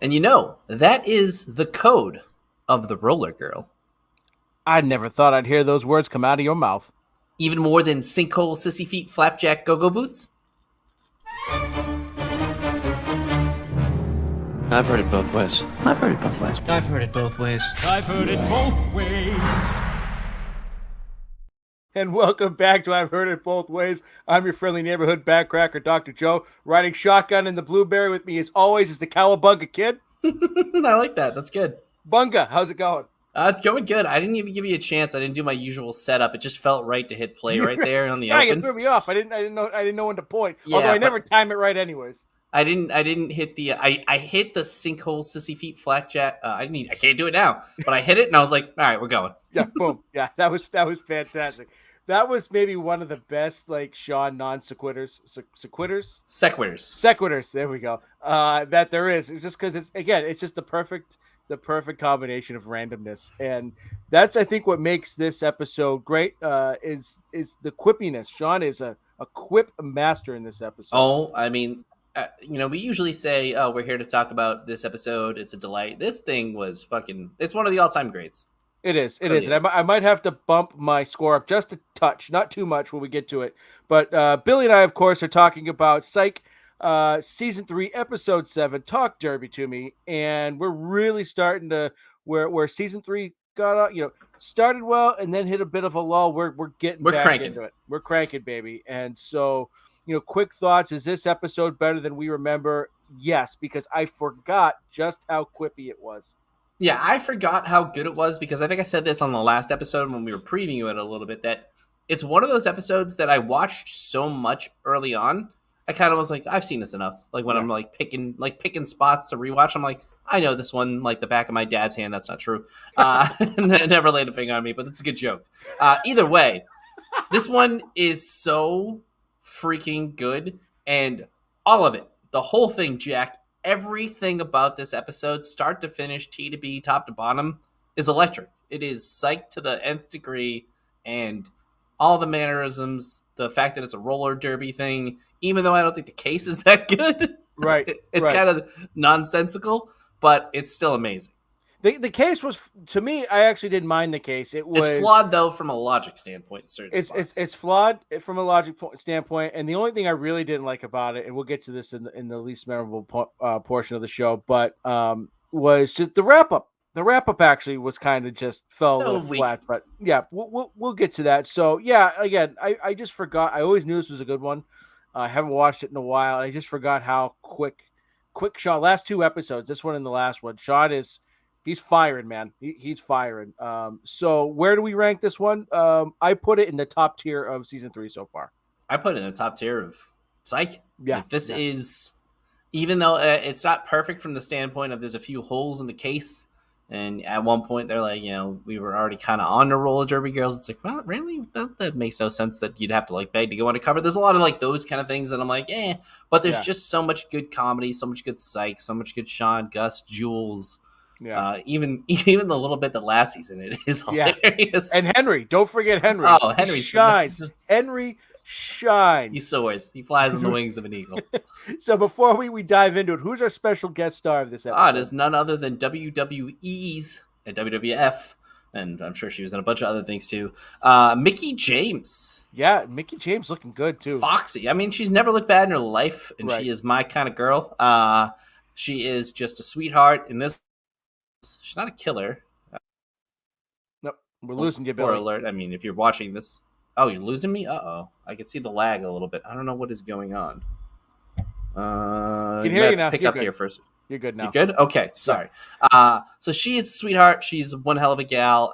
And you know, that is the code of the roller girl. I never thought I'd hear those words come out of your mouth. Even more than sinkhole, sissy feet, flapjack, go-go boots? I've heard it both ways. I've heard it both ways. I've heard it both ways. I've heard it both ways. And welcome back to I've Heard It Both Ways. I'm your friendly neighborhood backcracker, Dr. Joe. Riding shotgun in the blueberry with me, as always, is the Cowabunga Kid. I like that. That's good. Bunga, how's it going? It's going good. I didn't even give you a chance. I didn't do my usual setup. It just felt right to hit play right there on the Yeah, open. you threw me off. I didn't know when to point. Yeah, Although I never time it right, anyways. I didn't hit the. I hit the sinkhole, sissy feet, flapjack. I can't do it now, but I hit it and I was like, all right, we're going. Yeah, boom. Yeah, that was fantastic. That was maybe one of the best, like, Shawn non-sequiturs. Sequiturs. There we go. That there is. It's just because it's just the perfect combination of randomness, and that's, I think, what makes this episode great. Is the quippiness. Shawn is a quip master in this episode. Oh, I mean, we usually say, "Oh, we're here to talk about this episode. It's a delight." This thing was fucking. It's one of the all-time greats. It is. And I might have to bump my score up just a touch, not too much when we get to it. But Billy and I, of course, are talking about Psych Season 3, Episode 7, Talk Derby to Me. And we're really starting to, where Season 3 got, started well and then hit a bit of a lull. We're getting back cranking into it. We're cranking, baby. And so, quick thoughts. Is this episode better than we remember? Yes, because I forgot just how quippy it was. Yeah, I forgot how good it was because I think I said this on the last episode when we were previewing it a little bit, that it's one of those episodes that I watched so much early on. I kind of was like, I've seen this enough. Like when I'm picking spots to rewatch, I'm like, I know this one like the back of my dad's hand. That's not true. Never laid a finger on me, but it's a good joke. Either way, this one is so freaking good, and all of it, the whole thing, Jack. Everything about this episode, start to finish, T to B, top to bottom, is electric. It is psyched to the nth degree, and all the mannerisms, the fact that it's a roller derby thing, even though I don't think the case is that good. Right. It's kind of nonsensical, but it's still amazing. The case was, to me, I actually didn't mind the case. It's flawed, though, from a logic standpoint in certain spots. It's flawed from a logic standpoint, and the only thing I really didn't like about it, and we'll get to this in the least memorable portion of the show, but was just the wrap-up. The wrap-up actually was kind of just fell a little flat, but yeah, we'll get to that. So, yeah, again, I just forgot. I always knew this was a good one. I haven't watched it in a while. I just forgot how quick Shawn, last 2 episodes, this one and the last one, Shawn is... He's firing, man. He's firing. So where do we rank this one? I put it in the top tier of season 3 so far. I put it in the top tier of Psych. Yeah. Like, this is, even though it's not perfect from the standpoint of there's a few holes in the case. And at one point they're like, we were already kind of on the roller derby girls. It's like, well, really? That makes no sense that you'd have to like beg to go undercover. There's a lot of like those kind of things that I'm like, but there's just so much good comedy, so much good Psych, so much good Shawn, Gus, Jules. Yeah, even the little bit that last season, it is hilarious. And Henry, don't forget Henry. Oh, Henry shines. Henry shines. He soars. He flies on the wings of an eagle. So before we dive into it, who's our special guest star of this episode? It is none other than WWE's and WWF, and I'm sure she was in a bunch of other things too. Mickie James. Yeah, Mickie James looking good too. Foxy. I mean, she's never looked bad in her life, and she is my kind of girl. She is just a sweetheart in this. She's not a killer. Nope, we're losing you, Billy. Spoiler alert. I mean, if you're watching this... Oh, you're losing me? Uh-oh. I can see the lag a little bit. I don't know what is going on. Can hear you now. Pick up here first. You're good now. You good? Okay, sorry. So she is a sweetheart. She's one hell of a gal.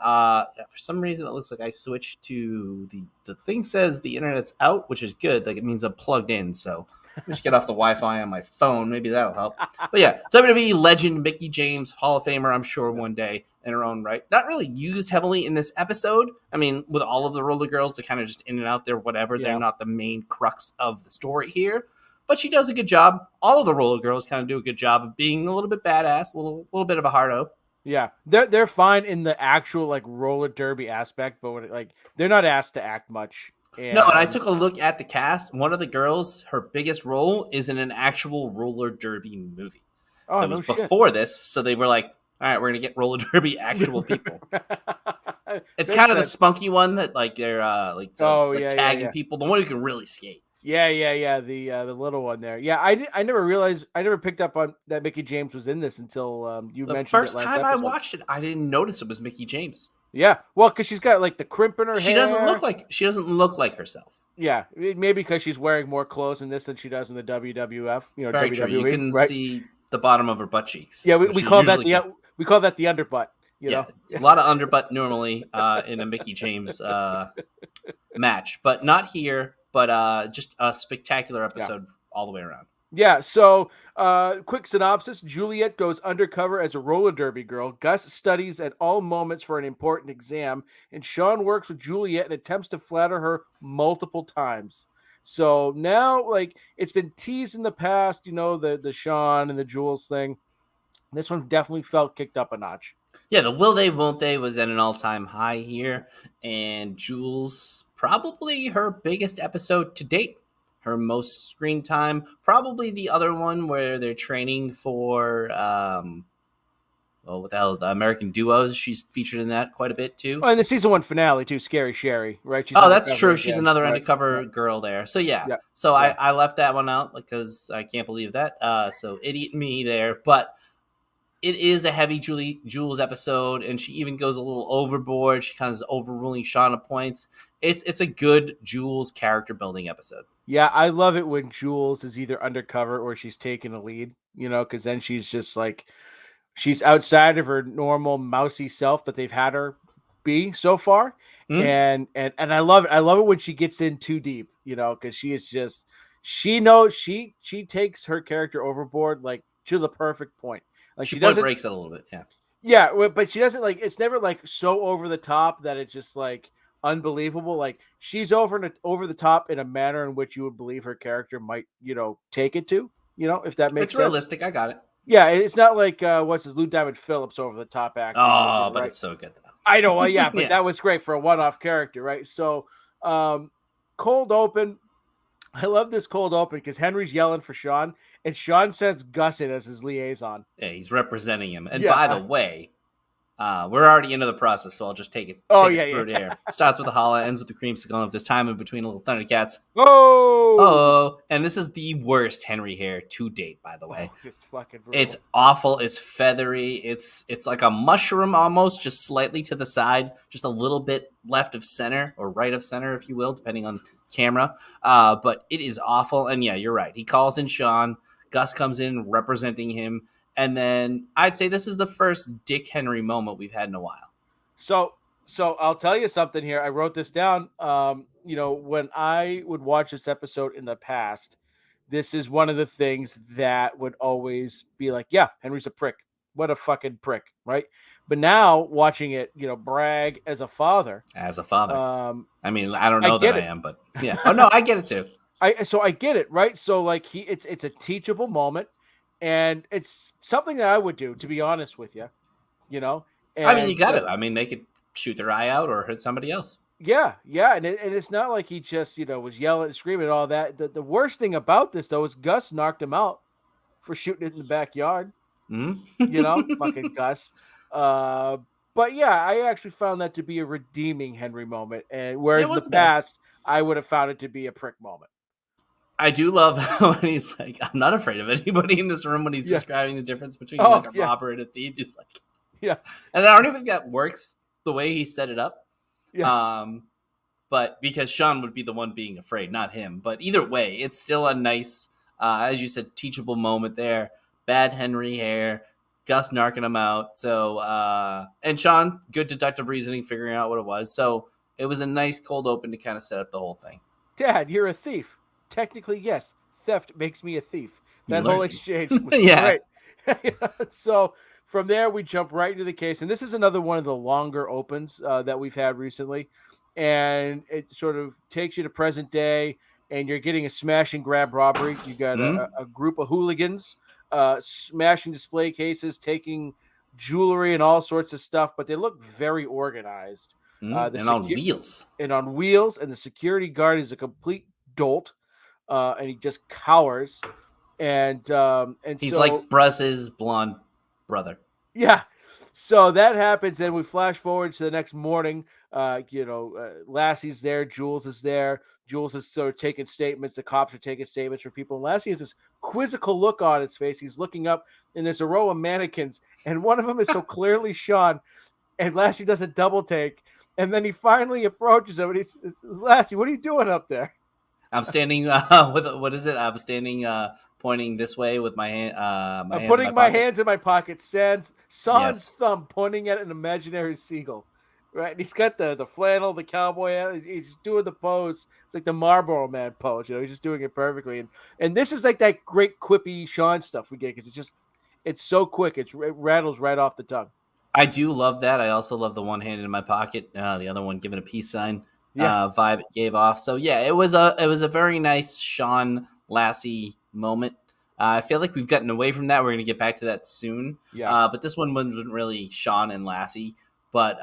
For some reason, it looks like I switched to... The thing says the internet's out, which is good. Like, it means I'm plugged in, so... Just get off the Wi-Fi on my phone. Maybe that'll help. But yeah, WWE legend Mickie James, Hall of Famer, I'm sure one day in her own right. Not really used heavily in this episode. I mean, with all of the roller girls, they're kind of just in and out there, whatever. Yeah. They're not the main crux of the story here. But she does a good job. All of the roller girls kind of do a good job of being a little bit badass, a little bit of a hardo. Yeah, they're fine in the actual like roller derby aspect, but they're not asked to act much. And I took a look at the cast. One of the girls, her biggest role is in an actual roller derby movie. Oh, that no was shit. before this. So they were like, all right, we're going to get roller derby actual people. It's Makes kind of the sense. spunky one that like they're tagging yeah. people. The one who can really skate. Yeah. The little one there. Yeah, I never realized. I never picked up on that Mickey James was in this until you The mentioned first it last time I episode. watched it, I didn't notice it was Mickey James. Yeah, well, because she's got like the crimp in her hair. She doesn't look like herself. Yeah, maybe because she's wearing more clothes in this than she does in the WWF. Very WWE, true. You can right? see the bottom of her butt cheeks. Yeah, we call that the underbutt. You know, a lot of underbutt normally in a Mickey James match, but not here. But just a spectacular episode all the way around. Yeah, so quick synopsis. Juliet goes undercover as a roller derby girl. Gus studies at all moments for an important exam, and Shawn works with Juliet and attempts to flatter her multiple times. So now, like, it's been teased in the past, the Shawn and the Jules thing. This one definitely felt kicked up a notch. Yeah, the will they, won't they was at an all-time high here, and Jules, probably her biggest episode to date. Her most screen time, probably the other one where they're training for, what the hell, the American Duos. She's featured in that quite a bit too. Oh, and the season 1 finale too, Scary Sherry, right? She's that's true. again. She's another undercover girl there. So yeah. So Yeah. I left that one out because I can't believe that. So idiot me there, but it is a heavy Jules episode, and she even goes a little overboard. She kind of is overruling Shawn at points. It's a good Jules character building episode. Yeah, I love it when Jules is either undercover or she's taking a lead, because then she's just like, she's outside of her normal mousy self that they've had her be so far. And I love it. I love it when she gets in too deep, because she is just, she knows she takes her character overboard, like to the perfect point. Like she doesn't breaks it a little bit. Yeah. Yeah. But she doesn't it's never like so over the top that it's just like unbelievable. Like she's over the top in a manner in which you would believe her character might, take it to, if that makes sense. It's realistic. I got it. Yeah. It's not like, Lou Diamond Phillips over the top acting. Oh, but right? it's so good though. I know. Well, yeah, but that was great for a one-off character. Right. So, cold open. I love this cold open because Henry's yelling for Shawn, and Shawn sends Gus in as his liaison. Yeah, he's representing him. And by the way, we're already into the process, so I'll just take it through here. Starts with the holla, ends with the creamsicle. If there's time in between, little Thundercats. Oh! And this is the worst Henry hair to date, by the way. It's fucking brutal. It's awful. It's feathery. It's like a mushroom almost, just slightly to the side, just a little bit left of center or right of center, if you will, depending on camera. But it is awful. And yeah, you're right. He calls in Shawn. Gus comes in representing him. And then I'd say this is the first Dick Henry moment we've had in a while. So I'll tell you something here. I wrote this down. When I would watch this episode in the past, this is one of the things that would always be like, yeah, Henry's a prick. What a fucking prick, right? But now watching it, brag as a father. I mean, I don't know that I am, but yeah. Oh no, I get it too. I get it, right? So like it's a teachable moment, and it's something that I would do, to be honest with you. And, I mean, you got it. I mean, they could shoot their eye out or hurt somebody else. Yeah, and it's not like he just was yelling and screaming and all that. The worst thing about this though is Gus knocked him out for shooting it in the backyard. Fucking Gus. But yeah, I actually found that to be a redeeming Henry moment, and whereas in the past I would have found it to be a prick moment. I do love when he's like, I'm not afraid of anybody in this room when he's describing the difference between a robber and a thief. He's like, yeah. And I don't even think that works the way he set it up. Yeah. But because Shawn would be the one being afraid, not him. But either way, it's still a nice, as you said, teachable moment there. Bad Henry hair, Gus narking him out. So, and Shawn, good deductive reasoning, figuring out what it was. So it was a nice cold open to kind of set up the whole thing. Dad, you're a thief. Technically, yes. Theft makes me a thief. That whole exchange was great. So from there, we jump right into the case. And this is another one of the longer opens that we've had recently. And it sort of takes you to present day, and you're getting a smash and grab robbery. You got a group of hooligans smashing display cases, taking jewelry and all sorts of stuff, but they look very organized. And on wheels. And on wheels. And the security guard is a complete dolt. And he just cowers. and He's so like Bruss's blonde brother. yeah. So that happens, and we flash forward to the next morning. Lassie's there, Jules is there. Jules is sort of taking statements. The cops are taking statements from people. And Lassie has this quizzical look on his face. He's looking up, and there's a row of mannequins, and one of them is so clearly Shawn. And Lassie does a double take, and then he finally approaches him, and he says, "Lassie, what are you doing up there?" I'm standing with what is it? I'm standing pointing this way with my hand. I'm putting my hands in my pocket. Sans Yes. thumb pointing at an imaginary seagull. Right, and he's got the flannel, the cowboy hat. He's just doing the pose. It's like the Marlboro Man pose. He's just doing it perfectly. And this is like that great quippy Shawn stuff we get because it's so quick. It rattles right off the tongue. I do love that. I also love the one hand in my pocket, the other one giving a peace sign vibe it gave off. So yeah, it was a very nice Shawn Lassie moment. I feel like we've gotten away from that. We're going to get back to that soon. Yeah. But this one wasn't really Shawn and Lassie. But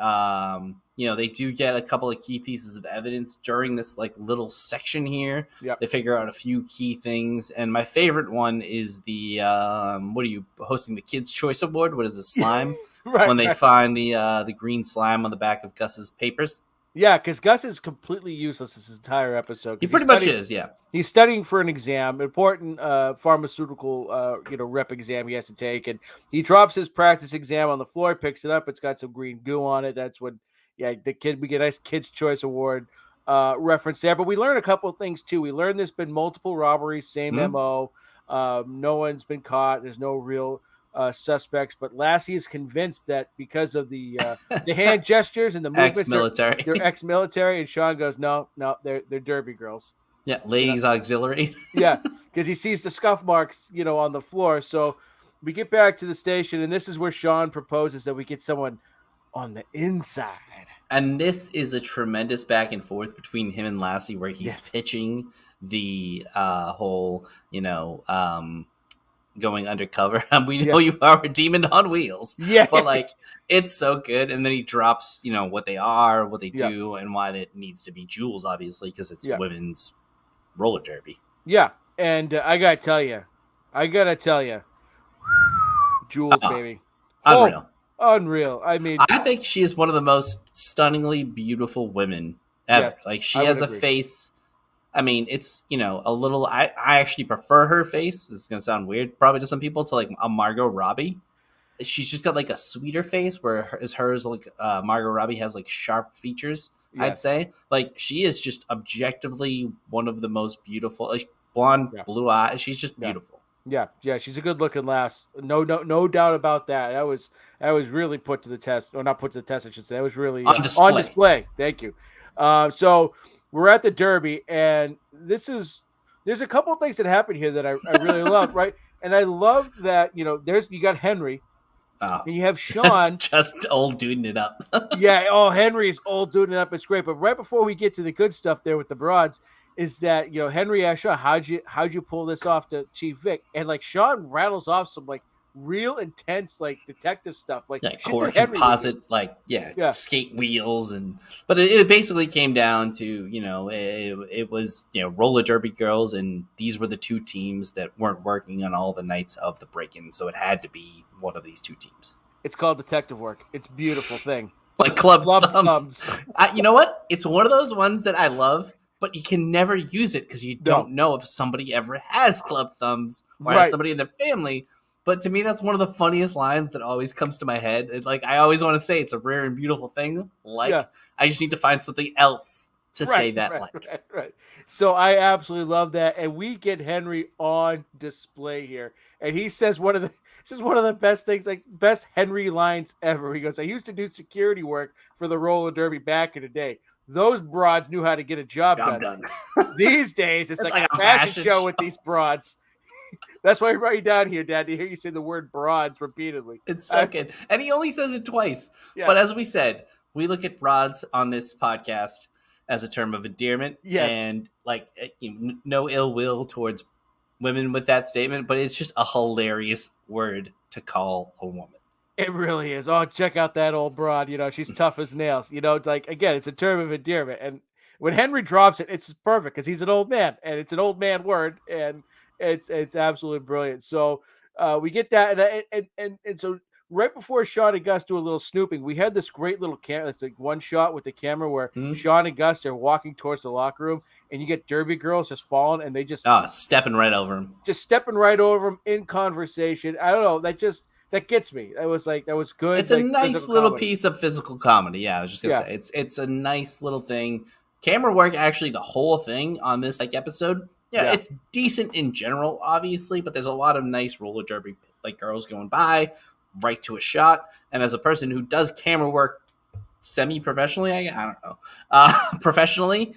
they do get a couple of key pieces of evidence during this like little section here. Yep. They figure out a few key things, and my favorite one is the what are you hosting the Kids' Choice Award? What is this, slime? Right, when they find the green slime on the back of Gus's papers. Yeah, because Gus is completely useless this entire episode. He pretty much is, yeah. He's studying for an exam, important pharmaceutical, rep exam he has to take, and he drops his practice exam on the floor, picks it up. It's got some green goo on it. That's when, we get a nice Kids' Choice Award reference there. But we learn a couple of things too. We learned there's been multiple robberies, same MO. No one's been caught. There's no real suspects, but Lassie is convinced that because of the hand gestures and the movements, ex-military, they're ex-military, and Shawn goes, no, they're derby girls. Yeah, ladies auxiliary. Yeah, because he sees the scuff marks, on the floor. So we get back to the station, and this is where Shawn proposes that we get someone on the inside. And this is a tremendous back and forth between him and Lassie, where he's pitching the whole, going undercover. We know you are a demon on wheels. Yeah. But like it's so good. And then he drops, what they are, what they do, and why that needs to be Jules, obviously, because it's women's roller derby. Yeah. And I gotta tell you, Jules, baby. Unreal. Unreal. I mean, I think she is one of the most stunningly beautiful women ever. Yes, like she has a face. I mean, it's, a little, I actually prefer her face. This is going to sound weird probably to some people, to like a Margot Robbie. She's just got like a sweeter face, whereas hers, like Margot Robbie has like sharp features, I'd say. Like she is just objectively one of the most beautiful, like blonde, blue eyes. She's just beautiful. Yeah. She's a good looking lass. No doubt about that. That was really put to the test, or not put to the test, I should say. That was really on display. Thank you. So we're at the Derby, and there's a couple of things that happen here that I really love, right? And I love that, you got Henry, and you have Shawn. Just old duding it up. Henry's old duding it up. It's great. But right before we get to the good stuff there with the broads, is that, Henry asked Shawn, how'd you pull this off to Chief Vic? And like Shawn rattles off some like real intense like detective stuff, like core composite, skate wheels, but it basically came down to it was roller derby girls, and these were the two teams that weren't working on all the nights of the break-in, so it had to be one of these two teams. It's called detective work. It's a beautiful thing, like club thumbs. You know what? It's one of those ones that I love, but you can never use it because you don't know if somebody ever has club thumbs or has somebody in their family. But to me, that's one of the funniest lines that always comes to my head. I always want to say it's a rare and beautiful thing. I just need to find something else to say that. Right. So I absolutely love that. And we get Henry on display here. And he says one of the best things, like best Henry lines ever. He goes, I used to do security work for the roller derby back in the day. Those broads knew how to get a job done. These days, it's like a fashion show with these broads. That's why I write you down here, Dad, to hear you say the word broads repeatedly. It's so good. And he only says it twice. Yeah. But as we said, we look at broads on this podcast as a term of endearment. Yes. And no ill will towards women with that statement, but it's just a hilarious word to call a woman. It really is. Oh, check out that old broad. She's tough as nails. Again, it's a term of endearment. And when Henry drops it, it's perfect because he's an old man, and it's an old man word. And It's absolutely brilliant. So we get that, and so right before Shawn and Gus do a little snooping, we had this great little camera. It's like one shot with the camera where Mhm. Shawn and Gus are walking towards the locker room, and you get Derby girls just falling, and they just Stepping right over him. just stepping right over them in conversation. I don't know. That gets me. That was good. It's a like, nice physical little comedy. piece of physical comedy. Yeah, I was just gonna Yeah. say it's a nice little thing. Camera work, actually, the whole thing on this episode. Yeah, Yeah. it's decent in general, obviously, but there's a lot of nice roller derby girls going by, right to a shot. And as a person who does camera work semi-professionally, I don't know, professionally,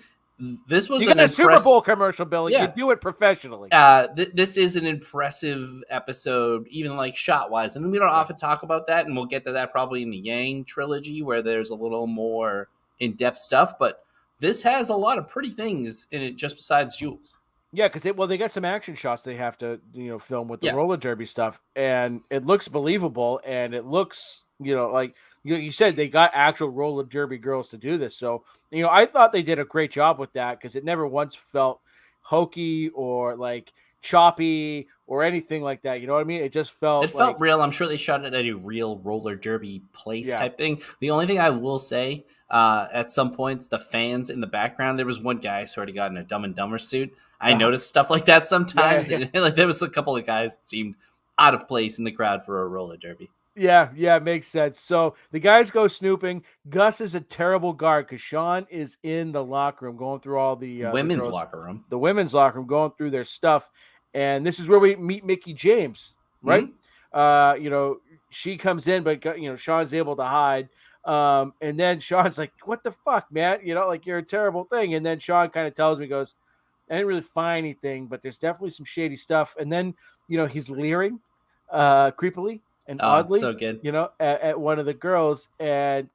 this was You an get a Super impressive. Bowl commercial, Billy. Yeah. You do it professionally. This is an impressive episode, even shot wise, and we don't often talk about that, and we'll get to that probably in the Yang trilogy where there's a little more in-depth stuff. But this has a lot of pretty things in it, just besides Jules. Yeah, because they got some action shots they have to film with the Yeah. roller derby stuff, and it looks believable, and it looks like you said they got actual roller derby girls to do this. So I thought they did a great job with that because it never once felt hokey or like choppy or anything like that. You know what I mean? It just felt Real. I'm sure they shot it at a real roller derby place Yeah. type thing. The only thing I will say, at some points, the fans in the background, there was one guy, sort of got in a Dumb and Dumber suit. I noticed stuff like that sometimes. Yeah. And, there was a couple of guys that seemed out of place in the crowd for a roller derby. Yeah, it makes sense. So the guys go snooping. Gus is a terrible guard because Shawn is in the locker room going through all the Women's girls' locker room. The women's locker room, going through their stuff. And this is where we meet Mickie James, right? Mm-hmm. She comes in, but Shawn's able to hide. And then Shawn's like, "What the fuck, man? You're a terrible thing." And then Shawn kind of tells me, goes, "I didn't really find anything, but there's definitely some shady stuff." And then he's leering creepily and oddly, so good. At one of the girls. And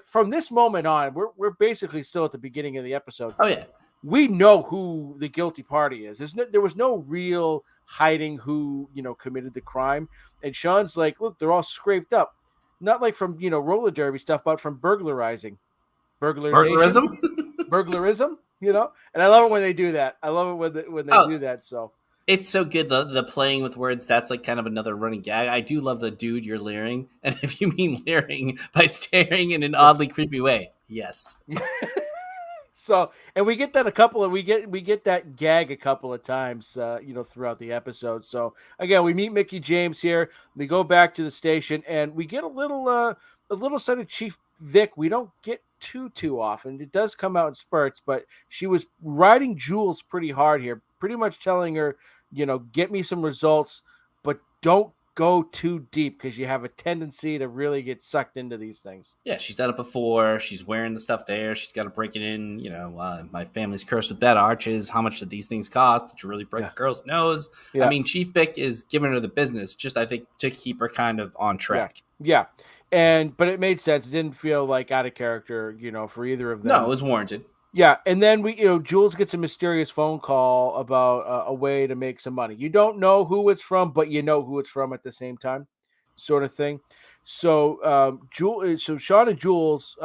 from this moment on, we're basically still at the beginning of the episode. Oh yeah. We know who the guilty party is. There was no real hiding who committed the crime. And Shawn's like, "Look, they're all scraped up, not like from roller derby stuff, but from burglarism. And I love it when they do that. I love it when they do that. So it's so good, the playing with words. That's kind of another running gag. I do love the dude you're leering, and if you mean leering by staring in an oddly creepy way, yes. So, and we get that we get that gag a couple of times, throughout the episode. So again, we meet Mickie James here. We go back to the station, and we get a little side of Chief Vic. We don't get too often. It does come out in spurts, but she was riding Jules pretty hard here, pretty much telling her, get me some results, but don't go too deep because you have a tendency to really get sucked into these things. Yeah, she's done it before. She's wearing the stuff there. She's got to break it in. My family's cursed with bad arches. How much did these things cost? Did you really break a girl's nose? Yeah. I mean, Chief Vic is giving her the business, just I think to keep her kind of on track. Yeah. But it made sense. It didn't feel like out of character, for either of them. No, it was warranted. Yeah, and then Jules gets a mysterious phone call about a way to make some money. You don't know who it's from, but you know who it's from at the same time, sort of thing. So Shawn and Jules,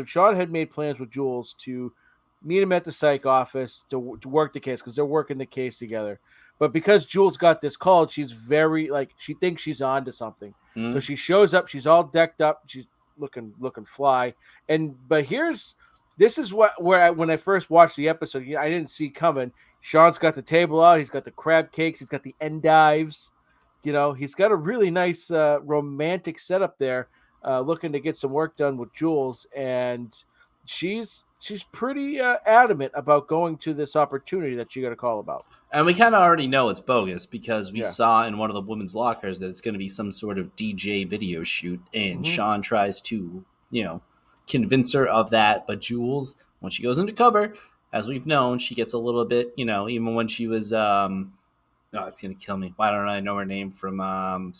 Shawn had made plans with Jules to meet him at the psych office to work the case because they're working the case together. But because Jules got this call, she's very she thinks she's on to something. Mm-hmm. So she shows up. She's all decked up. She's looking fly. But this is when I first watched the episode, I didn't see coming. Shawn's got the table out. He's got the crab cakes. He's got the endives. He's got a really nice romantic setup there, looking to get some work done with Jules. And she's pretty adamant about going to this opportunity that she got a call about. And we kind of already know it's bogus because we saw in one of the women's lockers that it's going to be some sort of DJ video shoot. And Shawn tries to, convince her of that. But Jules, when she goes undercover, as we've known, she gets a little bit, even when she was, it's going to kill me. Why don't I know her name from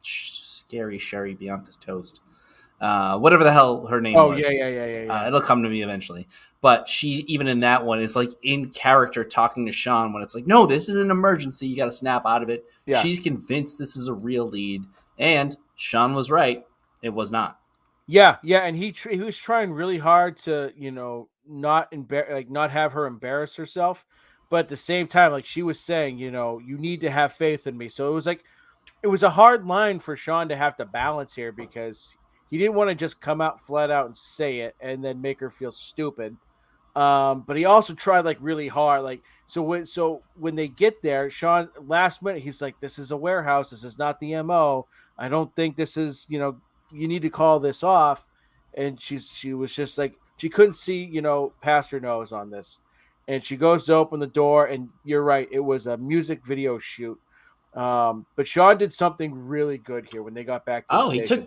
Scary Sherry Bianca's Toast? Whatever the hell her name was. Yeah. It'll come to me eventually. But she, even in that one, is in character talking to Shawn when it's no, this is an emergency. You got to snap out of it. Yeah. She's convinced this is a real lead. And Shawn was right. It was not. Yeah. And he was trying really hard to, not have her embarrass herself. but at the same time, like she was saying, you need to have faith in me. So it was a hard line for Shawn to have to balance here because he didn't want to just come out flat out and say it and then make her feel stupid. But he also tried like really hard. Like so when they get there, Shawn last minute he's like, "This is a warehouse. This is not the MO. I don't think this is. You need to call this off." And she was just like she couldn't see past her nose on this, and she goes to open the door, and you're right, it was a music video shoot. But Shawn did something really good here when they got back to the station.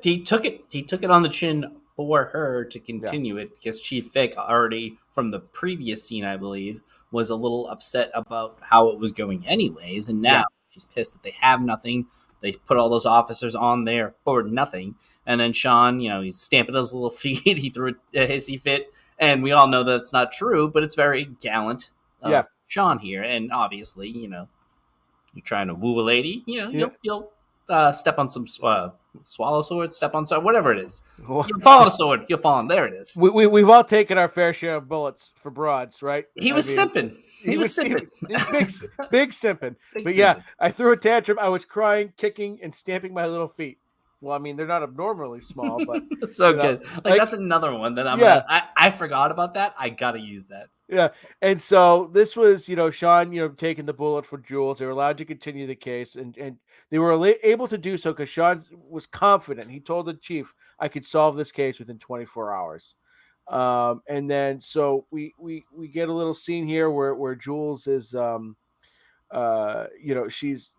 he took it on the chin for her to continue it because Chief Vic already from the previous scene, I believe, was a little upset about how it was going anyways, and now she's pissed that they have nothing. They put all those officers on there for nothing, and then Shawn, he's stamping his little feet. He threw a hissy fit, and we all know that's not true, but it's very gallant. Shawn here, and obviously, you're trying to woo a lady, you'll step on some swallow sword, step on sword, whatever it is. You fall on a sword, you'll fall on. There it is. We've all taken our fair share of bullets for broads, right? He was simping. He was simping. Big simping. Yeah, I threw a tantrum. I was crying, kicking, and stamping my little feet. Well, I mean, they're not abnormally small, but so good. Like that's another one that I forgot about that. I gotta use that. Yeah. And so this was, Shawn, taking the bullet for Jules. They were allowed to continue the case, and they were able to do so because Shawn was confident. He told the chief, I could solve this case within 24 hours. And then so we get a little scene here where Jules is she's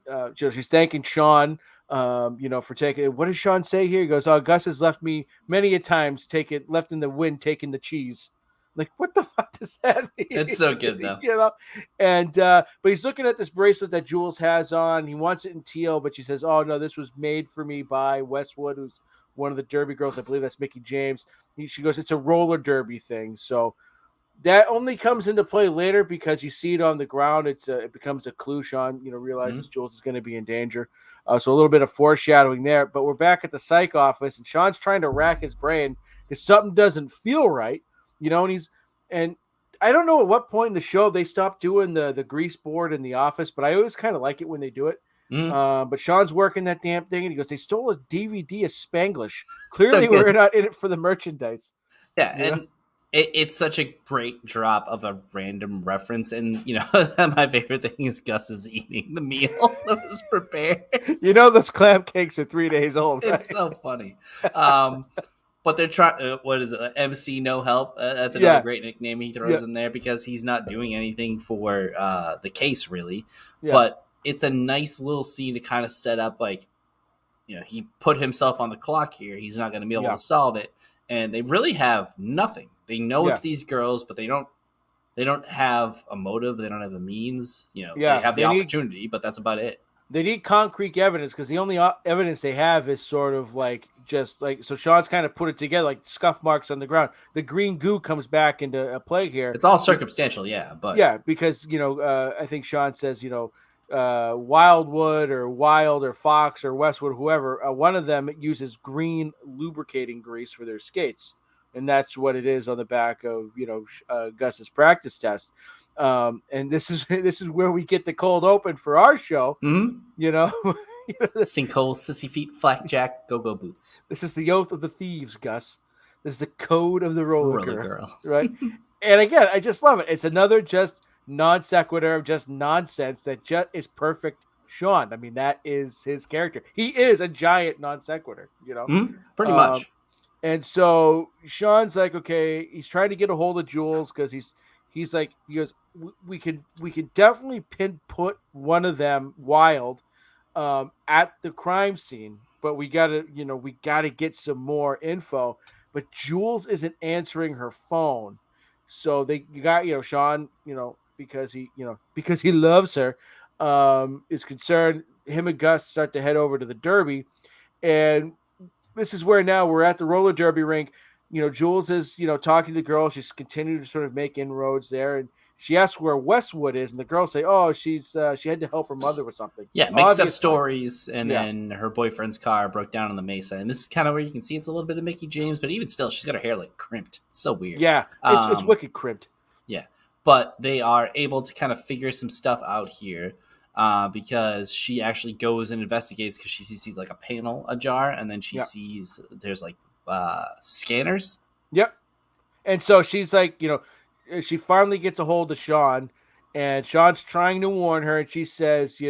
thanking Shawn for taking it. What does Shawn say here? He goes, "Oh, Gus has left me many a times left in the wind taking the cheese." Like, what the fuck does that mean? It's so good though. And but he's looking at this bracelet that Jules has on. He wants it in teal, but she says, "Oh no, this was made for me by Westwood, who's one of the Derby girls. I believe that's Mickey James." She goes, "It's a roller derby thing." So that only comes into play later because you see it on the ground. It becomes a clue. Shawn, realizes Jules is going to be in danger. So a little bit of foreshadowing there. But we're back at the psych office, and Shawn's trying to rack his brain because something doesn't feel right. And I don't know at what point in the show they stopped doing the grease board in the office, but I always kind of like it when they do it. But Shawn's working that damn thing, and he goes, "They stole a DVD of Spanglish. Clearly, we're not in it for the merchandise." Yeah, and it's such a great drop of a random reference. And my favorite thing is Gus is eating the meal that was prepared. Those clam cakes are 3 days old. Right? It's so funny. But they're trying. What is it? MC No Help. That's another great nickname he throws in there because he's not doing anything for the case really. Yeah. But it's a nice little scene to kind of set up, like, he put himself on the clock here. He's not going to be able to solve it, and they really have nothing. They know it's these girls, but they don't have a motive. They don't have the means. They have the opportunity, but that's about it. They need concrete evidence because the only evidence they have is sort of like so Shawn's kind of put it together like scuff marks on the ground. The green goo comes back into play here. It's all circumstantial, because I think Shawn says Wildwood or Wild or Fox or Westwood, whoever, one of them uses green lubricating grease for their skates, and that's what it is on the back of Gus's practice test. And this is where we get the cold open for our show. Sinkhole, sissy feet, flakjack, go-go boots. This is the oath of the thieves, Gus. This is the code of the roller girl. Right? And again, I just love it. It's another just non sequitur of just nonsense that just is perfect Shawn. I mean, that is his character. He is a giant non sequitur, pretty much. And so Shawn's like, okay, he's trying to get a hold of Jules because he goes, we could definitely pinpoint one of them, Wild, at the crime scene, but we gotta get some more info. But Jules isn't answering her phone, so they got Shawn, because he loves her, is concerned. Him and Gus start to head over to the Derby, and this is where now we're at the roller derby rink. Jules is talking to the girl. She's continuing to sort of make inroads there, and she asks where Westwood is, and the girls say, "Oh, she had to help her mother with something." Yeah, mixed up stories, and then her boyfriend's car broke down on the Mesa, and this is kind of where you can see it's a little bit of Mickey James, but even still, she's got her hair like crimped. It's so weird. Yeah, it's wicked crimped. Yeah, but they are able to kind of figure some stuff out here because she actually goes and investigates because she sees like a panel ajar, and then she sees there's like scanners. Yep. And so she's like, she finally gets a hold of Shawn, and Shawn's trying to warn her, and she says,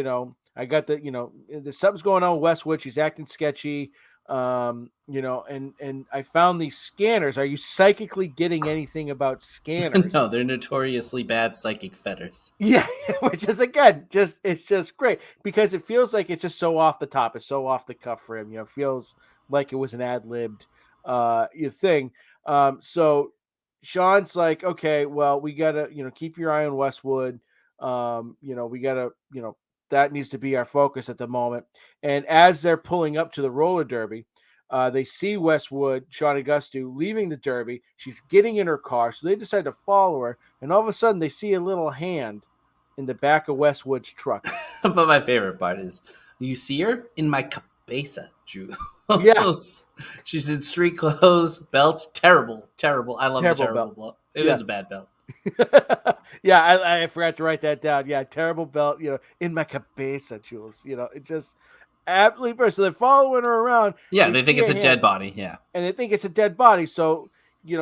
I got there's something's going on with Westwood. She's acting sketchy. And I found these scanners. Are you psychically getting anything about scanners? No, they're notoriously bad psychic fetters. Yeah, which is again it's just great because it feels like it's just so off the top. It's so off the cuff for him. It feels like it was an ad-libbed thing. So Shawn's like, okay, well, we gotta keep your eye on Westwood. We gotta that needs to be our focus at the moment. And as they're pulling up to the roller derby, they see Westwood, Shawn and Gus do, leaving the derby. She's getting in her car, so they decide to follow her. And all of a sudden, they see a little hand in the back of Westwood's truck. But my favorite part is, you see her in my cabeza, Drew. Yeah. She's in street clothes, belts. Terrible. I love the terrible belt. It is a bad belt. Yeah, I forgot to write that down. Yeah, terrible belt, in my cabeza, Jules. It just absolutely burst. So they're following her around. Yeah, they think it's a dead body. Yeah. And they think it's a dead body. So,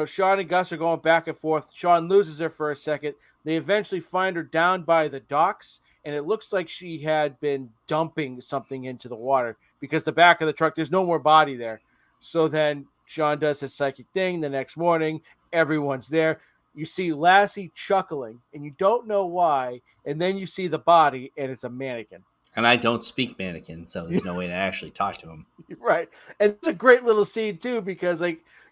Shawn and Gus are going back and forth. Shawn loses her for a second. They eventually find her down by the docks, and it looks like she had been dumping something into the water because the back of the truck, there's no more body there. So then Shawn does his psychic thing. The next morning, everyone's there. You see Lassie chuckling, and you don't know why. And then you see the body, and it's a mannequin. And I don't speak mannequin, so there's no way to actually talk to him. Right. And it's a great little scene, too, because,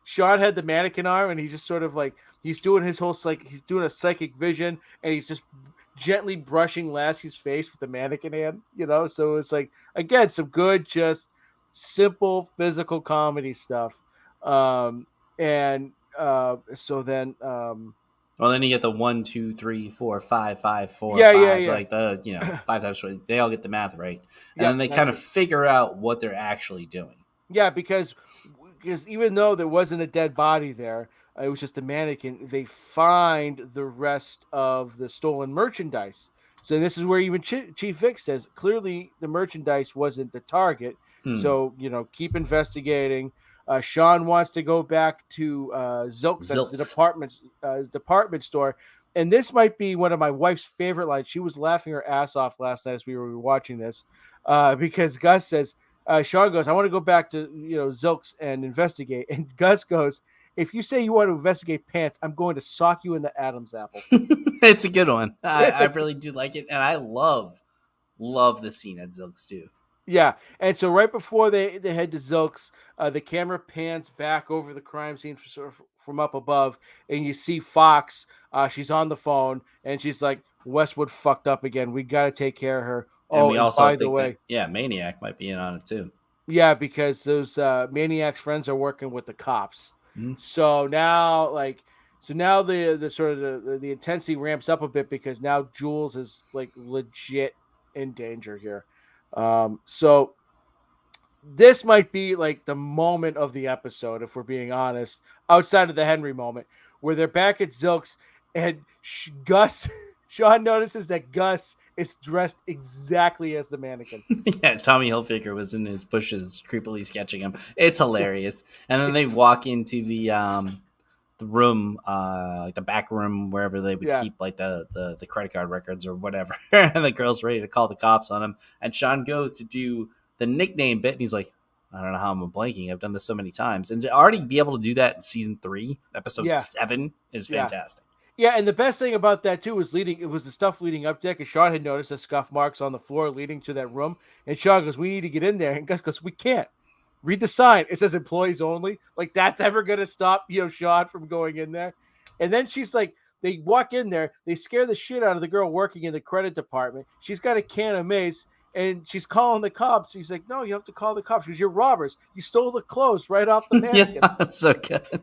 Shawn had the mannequin arm, and he's just sort of he's doing his whole he's doing a psychic vision, and he's just gently brushing Lassie's face with the mannequin hand, So it's again, some good, just simple physical comedy stuff. So then, well, then you get the 1, 2, 3, 4, 5, 5, 4, yeah, 5, yeah. like the 5 times 20. They all get the math right, and then they kind of figure out what they're actually doing. Yeah, because even though there wasn't a dead body there, it was just a mannequin. They find the rest of the stolen merchandise. So this is where even Chief Vic says clearly the merchandise wasn't the target. So keep investigating. Shawn wants to go back to Zilk's, the department store. And this might be one of my wife's favorite lines. She was laughing her ass off last night as we were watching this because Gus says, Shawn goes, I want to go back to Zilk's and investigate. And Gus goes, if you say you want to investigate pants, I'm going to sock you in the Adam's apple. It's a good one. I really do like it. And I love the scene at Zilk's too. Yeah, and so right before they head to Zilk's, the camera pans back over the crime scene from up above, and you see Fox. She's on the phone, and she's like, Westwood fucked up again. We got to take care of her. And we also think that, Maniac might be in on it too. Yeah, because those Maniac's friends are working with the cops. Mm-hmm. So now, the sort of the intensity ramps up a bit because now Jules is legit in danger here. So this might be the moment of the episode, if we're being honest, outside of the Henry moment, where they're back at Zilk's and Shawn notices that Gus is dressed exactly as the mannequin. Yeah, Tommy Hilfiger was in his bushes creepily sketching him. It's hilarious. And then they walk into the room, the back room, wherever they would keep the credit card records or whatever. And the girl's ready to call the cops on him. And Shawn goes to do the nickname bit, and he's like, I don't know how I'm blanking. I've done this so many times. And to already be able to do that in season 3, episode 7 is fantastic. Yeah, and the best thing about that too was the stuff leading up there, because Shawn had noticed the scuff marks on the floor leading to that room. And Shawn goes, we need to get in there. And Gus goes, we can't. Read the sign. It says employees only. That's ever going to stop, Shawn from going in there. And then she's like, they walk in there. They scare the shit out of the girl working in the credit department. She's got a can of mace, and she's calling the cops. She's like, no, you have to call the cops because you're robbers. You stole the clothes right off the mannequin. Yeah, that's so good.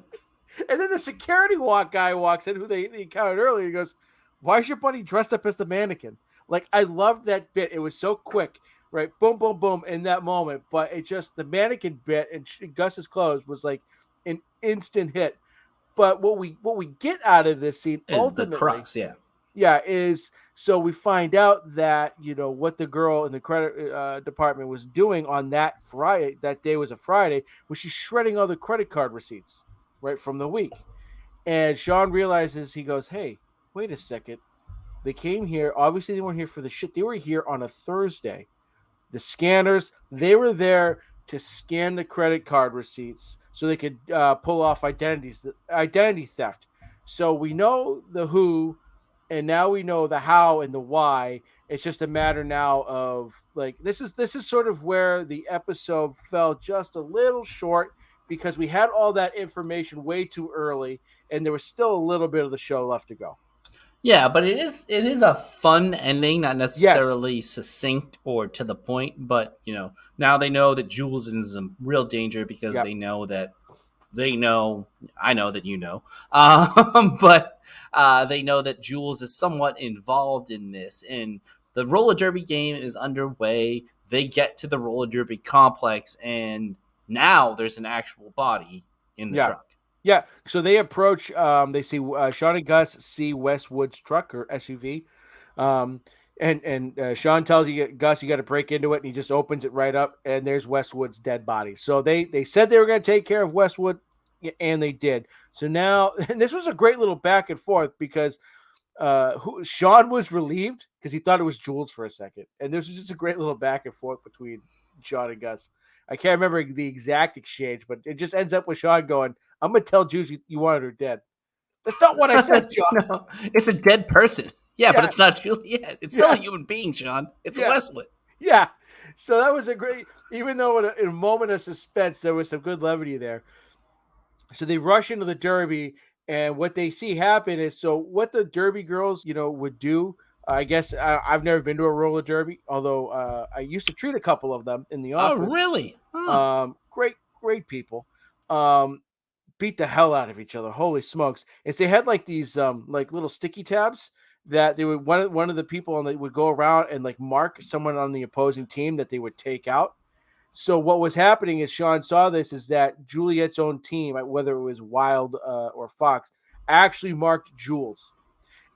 And then the security guy walks in, who they encountered earlier. He goes, why is your buddy dressed up as the mannequin? I loved that bit. It was so quick. Right, boom, boom, boom, in that moment. But it just, the mannequin bit and Gus's clothes was an instant hit. But what we get out of this scene is the crux, yeah. is so we find out that what the girl in the credit department was doing on that Friday. That day was a Friday, was she's shredding all the credit card receipts right from the week. And Shawn realizes, he goes, "Hey, wait a second. They came here. Obviously, they weren't here for the shit. They were here on a Thursday. The scanners, they were there to scan the credit card receipts so they could pull off identity theft. So we know the who, and now we know the how and the why. It's just a matter now of like this is sort of where the episode fell just a little short because we had all that information way too early, and there was still a little bit of the show left to go. Yeah, but it is a fun ending, not necessarily succinct or to the point, but now they know that Jules is in some real danger because they know that I know that but they know that Jules is somewhat involved in this, and the roller derby game is underway. They get to the roller derby complex, and now there's an actual body in the truck. Yeah, so they approach. They see Shawn and Gus see Westwood's truck or SUV, and Shawn tells Gus, you got to break into it, and he just opens it right up, and there's Westwood's dead body. So they said they were going to take care of Westwood, and they did. So now, and this was a great little back and forth because Shawn was relieved because he thought it was Jules for a second, and this was just a great little back and forth between Shawn and Gus. I can't remember the exact exchange, but it just ends up with Shawn going, "I'm going to tell Jules you wanted her dead." That's not what I said, Shawn. No, it's a dead person. Yeah, but it's not Juliet. It's still a human being, Shawn. It's Westwood. Yeah. So that was a great, even though in a moment of suspense, there was some good levity there. So they rush into the Derby, and what they see happen is, so what the Derby girls, would do, I guess I've never been to a roller derby, although I used to treat a couple of them in the office. Oh, really? Huh. Great people. Beat the hell out of each other. Holy smokes. And so they had like these like little sticky tabs that they would one of the people on would go around and like mark someone on the opposing team that they would take out. So what was happening is Shawn saw this is that Juliet's own team, whether it was Wild or Fox, actually marked Jules.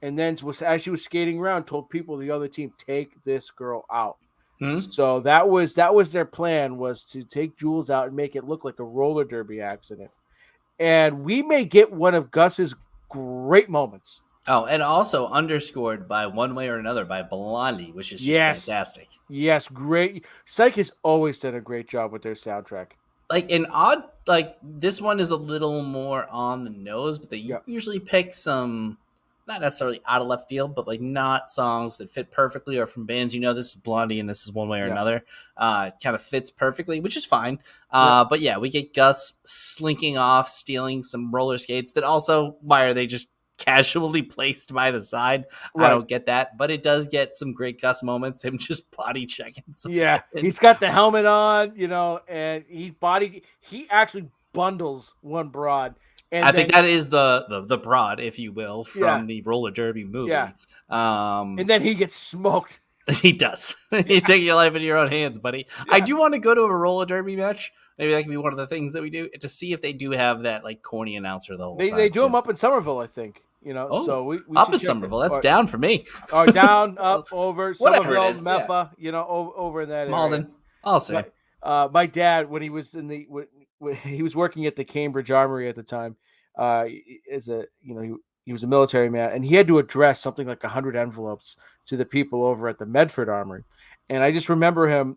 And then as she was skating around, told people the other team, take this girl out. Mm-hmm. So that was their plan, was to take Jules out and make it look like a roller derby accident. And we may get one of Gus's great moments. Oh, and also underscored by one way or another by Blondie, which is just fantastic. Yes, great. Psych has always done a great job with their soundtrack. Like this one is a little more on the nose, but they usually pick some, not necessarily out of left field, but like not songs that fit perfectly, or from bands this is Blondie and this is one way or another. Kind of fits perfectly, which is fine. But we get Gus slinking off, stealing some roller skates that also, why are they just casually placed by the side? Right. I don't get that, but it does get some great Gus moments, him just body checking. He's got the helmet on, and he actually bundles one broad. And I think that is the broad, if you will, from the roller derby movie. Yeah. And then he gets smoked. He does. You take your life into your own hands, buddy. Yeah. I do want to go to a roller derby match. Maybe that can be one of the things that we do, to see if they do have that like corny announcer the whole time. They do them up in Somerville, I think. So we up in Somerville. That's down for me. Or down, up, over Somerville, Meppa. Over in that Malden. area. I'll see. My dad, when he was when he was working at the Cambridge Armory at the time, he was a military man, and he had to address something like 100 envelopes to the people over at the Medford Armory. And I just remember him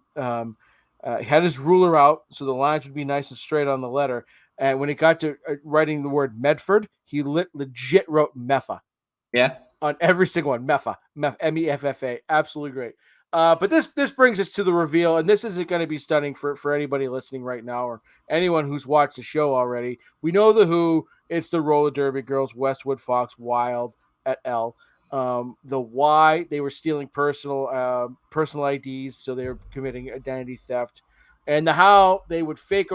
he had his ruler out so the lines would be nice and straight on the letter. And when it got to writing the word Medford, he legit wrote Meffa. Yeah. On every single one. Meffa. Meffa. Absolutely great. But this brings us to the reveal, and this isn't going to be stunning for anybody listening right now or anyone who's watched the show already. We know the who. It's the roller derby girls, Westwood, Fox, Wild, et al. The why, they were stealing personal IDs, so they were committing identity theft. And the how, they would make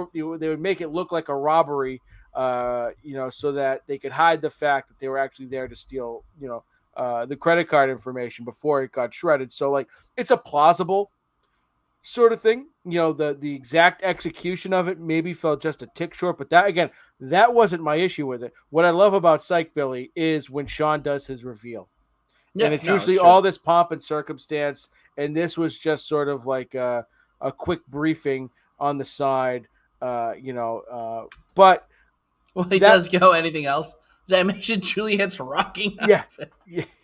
it look like a robbery, so that they could hide the fact that they were actually there to steal, the credit card information before it got shredded. So like, it's a plausible sort of thing. The exact execution of it maybe fell just a tick short, but that wasn't my issue with it. What I love about Psych Billy is when Shawn does his reveal, Yeah, and it's no, usually true. all this pomp and circumstance, and this was just sort of like a quick briefing on the side, but Well, he does go. Anything else? Did I mention Juliet's rocking? Yeah,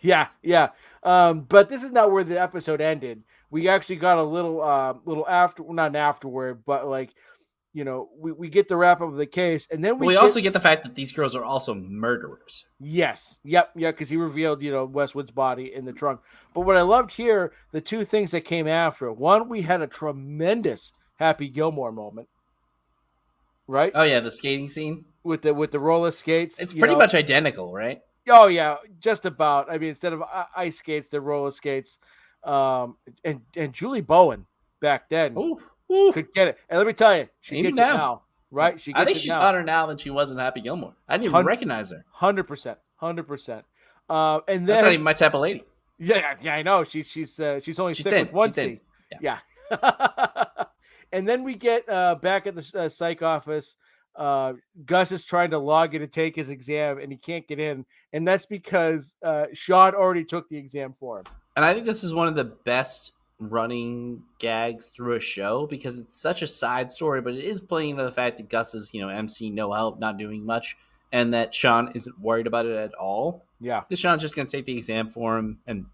yeah. But this is not where the episode ended. We actually got a little after, not an afterward, but like, we get the wrap up of the case, and then we also get the fact that these girls are also murderers. Yes, yep, yeah, because he revealed, Westwood's body in the trunk. But what I loved here, the two things that came after. One, we had a tremendous Happy Gilmore moment, right? Oh yeah, the skating scene with the roller skates. It's pretty much identical, right? Oh yeah, just about. I mean, instead of ice skates, they're roller skates. And Julie Bowen back then could get it. And let me tell you, she gets it now, right? I think she's hotter now than she was in Happy Gilmore. I didn't even recognize her. 100%. And then that's not even my type of lady. Yeah, I know. She's only thick with one C. Yeah. And then we get back at the psych office. Gus is trying to log in to take his exam, and he can't get in, and that's because Shawn already took the exam for him. And I think this is one of the best running gags through a show because it's such a side story, but it is playing into the fact that Gus is, MC, no help, not doing much, and that Shawn isn't worried about it at all. Yeah, because Shawn's just going to take the exam for him and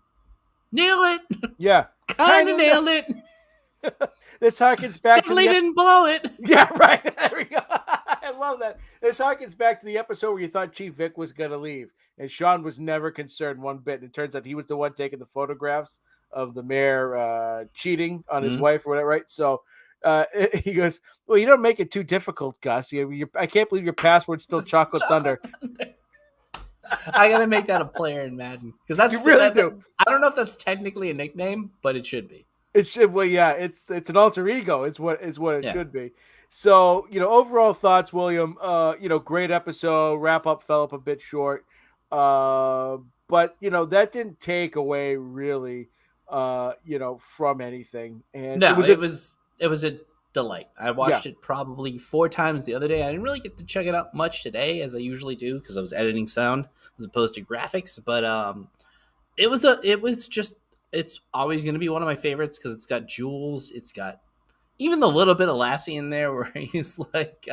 nail it. Yeah, kind of nailed it. This harkens back Definitely didn't blow it. Yeah, right. There we go. I love that. This harkens back to the episode where you thought Chief Vic was going to leave, and Shawn was never concerned one bit. And it turns out he was the one taking the photographs of the mayor cheating on his wife or whatever, right? So he goes, "Well, you don't make it too difficult, Gus. I can't believe your password's still Chocolate Thunder." I gotta make that a player in Madden because that's you really do. I don't know if that's technically a nickname, but it should be. It should. Well, yeah, it's an alter ego. Is what it should be. So, overall thoughts, William. Great episode. Wrap up fell up a bit short, but that didn't take away really, from anything. And no, it was a delight. I watched it probably 4 times the other day. I didn't really get to check it out much today as I usually do because I was editing sound as opposed to graphics. But it's always going to be one of my favorites because it's got Jules. It's got even the little bit of Lassie in there where he's like,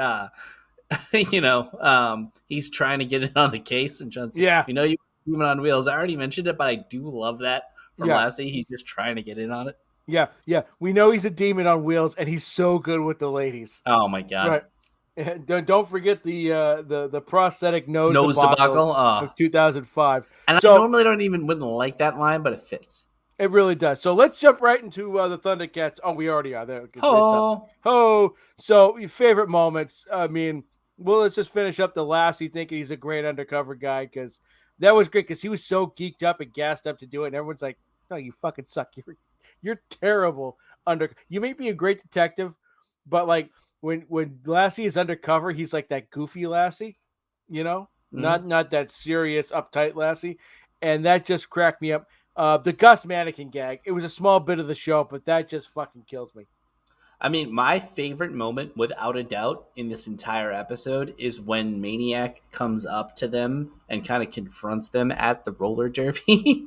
he's trying to get in on the case. And John's like, you human on wheels. I already mentioned it, but I do love that from Lassie. He's just trying to get in on it. Yeah. We know he's a demon on wheels, and he's so good with the ladies. Oh my god! Right. And don't forget the prosthetic nose debacle of 2005. And I normally wouldn't like that line, but it fits. It really does. So let's jump right into the Thundercats. Oh, we already are there. So your favorite moments. I mean, let's just finish up the Lassie thinking he's a great undercover guy because that was great because he was so geeked up and gassed up to do it, and everyone's like, "No, you fucking suck. You're terrible. You may be a great detective, but like when Lassie is undercover, he's like that goofy Lassie, not that serious, uptight Lassie, and that just cracked me up. The Gus Mannequin Gag. It was a small bit of the show, but that just fucking kills me. I mean, my favorite moment, without a doubt, in this entire episode is when Maniac comes up to them and kind of confronts them at the roller derby.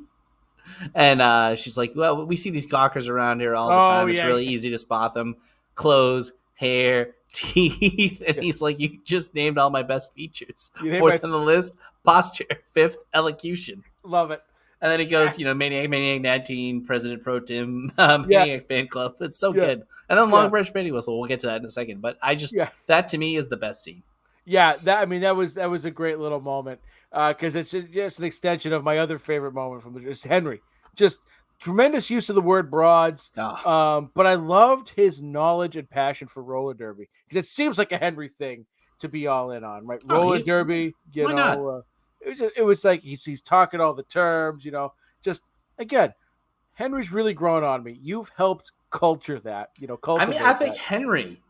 And she's like, well, we see these gawkers around here all the time. It's really easy to spot them. Clothes, hair, teeth. And he's like, you just named all my best features. 4th on the list, posture. 5th, elocution. Love it. And then it goes, Maniac, 19, President Pro Tem, Maniac Fan Club. It's so good. And then Long Branch Baby Whistle. We'll get to that in a second. But that to me is the best scene. Yeah, that was a great little moment because it's just an extension of my other favorite moment from just Henry. Just tremendous use of the word broads. But I loved his knowledge and passion for roller derby because it seems like a Henry thing to be all in on, right? Roller derby, why not? It was like he's talking all the terms, just again, Henry's really grown on me. You've helped culture that, I think Henry,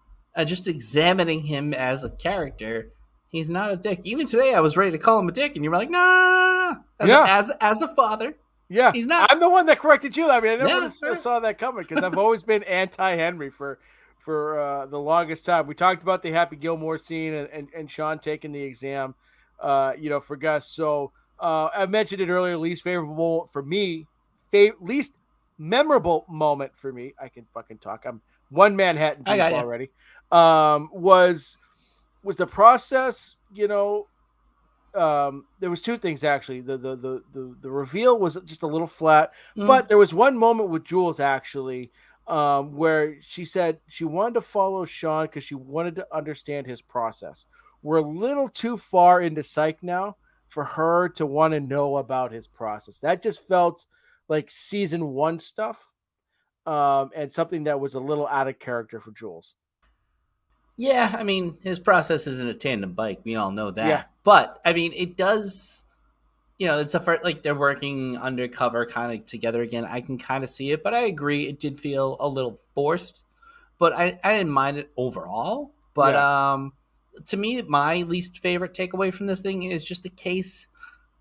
just examining him as a character, he's not a dick. Even today, I was ready to call him a dick, and you were like, no. As a father, he's not. I'm the one that corrected you. I mean, I never saw that coming because I've always been anti-Henry for the longest time. We talked about the Happy Gilmore scene and Shawn taking the exam, for Gus. So I mentioned it earlier. Least favorable for me, least memorable moment for me. I can fucking talk. I'm one Manhattan I deep got you. already. Was the process? There was two things actually. The reveal was just a little flat, but there was one moment with Jules actually, where she said she wanted to follow Shawn because she wanted to understand his process. We're a little too far into Psych now for her to want to know about his process. That just felt like season one stuff, and something that was a little out of character for Jules. Yeah, I mean, his process isn't a tandem bike. We all know that. Yeah. But, I mean, it does, it's a first, like, they're working undercover kind of together again. I can kind of see it, but I agree. It did feel a little forced, but I didn't mind it overall. But to me, my least favorite takeaway from this thing is just the case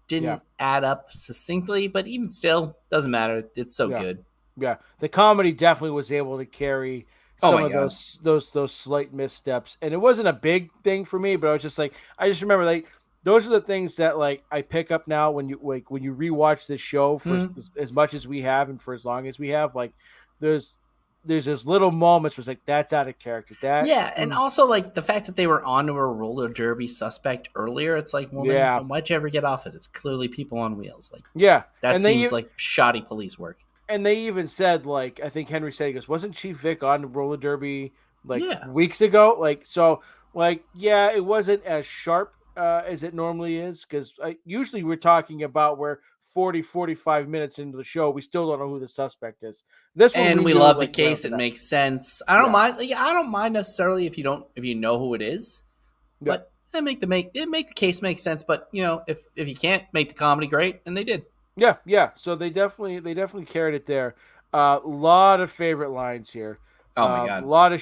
didn't add up succinctly, but even still, doesn't matter. It's so good. Yeah, the comedy definitely was able to carry some of those slight missteps, and it wasn't a big thing for me, but I was just like, I just remember like those are the things that like I pick up now when you rewatch this show for as much as we have and for as long as we have. Like, there's those little moments where it's like that's out of character. And also like the fact that they were onto a roller derby suspect earlier. It's like, well, then why'd you ever get off it? It's clearly people on wheels. Like, that seems like shoddy police work. And they even said, like, I think Henry said, he goes, wasn't Chief Vic on roller derby weeks ago? Like, so, like, it wasn't as sharp as it normally is, because usually we're talking about where 45 minutes into the show, we still don't know who the suspect is. This one, we love the case. It makes sense. I don't mind. Like, I don't mind necessarily if you know who it is, but make the case make sense. But if you can't make the comedy, great, and they did. Yeah. So they definitely carried it there. A lot of favorite lines here. Oh my god, a lot of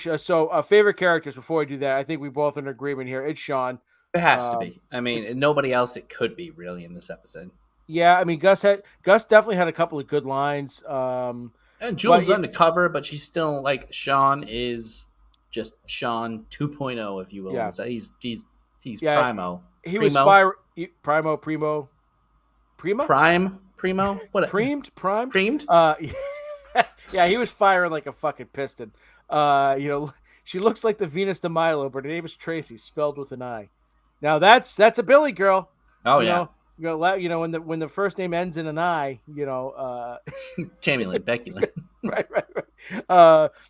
favorite characters. Before we do that, I think we both are in agreement here. It's Shawn. It has to be. I mean, nobody else it could be really in this episode. Yeah, I mean, Gus definitely had a couple of good lines. And Jules is undercover, but she's still like Shawn is just Shawn 2.0, if you will. Yeah. So he's primo. He was fire. Primo. Primo? What? Primed? Premed? Yeah, he was firing like a fucking piston. She looks like the Venus de Milo, but her name is Tracy, spelled with an I. Now that's a Billy girl. Oh, yeah. When the first name ends in an I, Tammy Lynn, Becky Lynn. Right.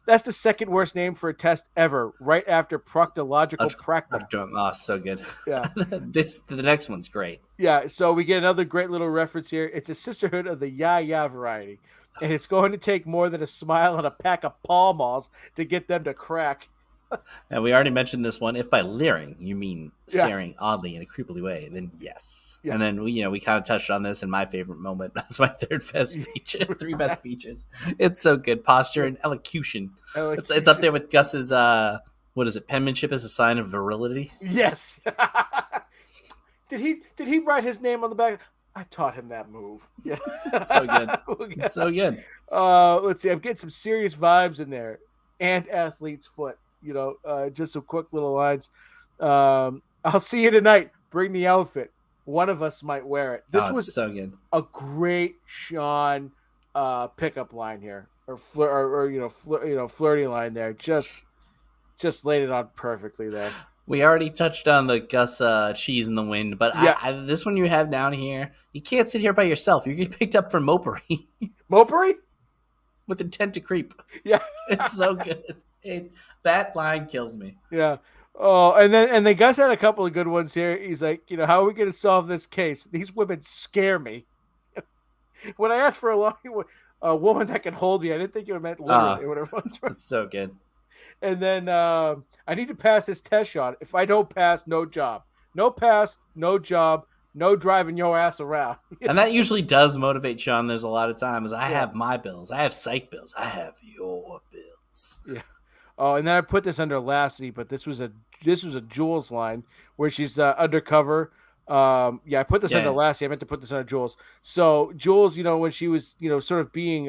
That's the second worst name for a test ever, right after proctological practum. Oh, so good. Yeah. The next one's great. Yeah, so we get another great little reference here. It's a sisterhood of the ya variety, and it's going to take more than a smile and a pack of Pall Malls to get them to crack. And we already mentioned this one. If by leering you mean staring oddly in a creepily way, then yes. Yeah. And then we kind of touched on this in my favorite moment. That's my third best feature. 3 best features. It's so good. Posture and elocution. It's up there with Gus's what is it? Penmanship as a sign of virility. Yes. Did he write his name on the back? I taught him that move. Yeah. So good. It's so good. Let's see. I'm getting some serious vibes in there. And athlete's foot. Just some quick little lines. I'll see you tonight. Bring the outfit. One of us might wear it. This was so good. A great Shawn pickup line here, or flirty line there. Just laid it on perfectly there. We already touched on the Gus cheese in the wind, but this one you have down here, you can't sit here by yourself. You get picked up for mopery. Mopery? With intent to creep. Yeah. It's so good. That line kills me. Yeah. Oh, and then Gus had a couple of good ones here. He's like, how are we going to solve this case? These women scare me. When I asked for a woman that can hold me, I didn't think you meant literally. Whatever it was. That's so good. And then I need to pass this test shot. If I don't pass, no job. No pass, no job. No driving your ass around. And that usually does motivate Shawn. There's a lot of times I have my bills. I have psych bills. I have your bills. Yeah. Oh, and then I put this under Lassie, but this was a Jules line where she's undercover. I put this under Lassie. I meant to put this under Jules. So Jules, when she was, sort of being,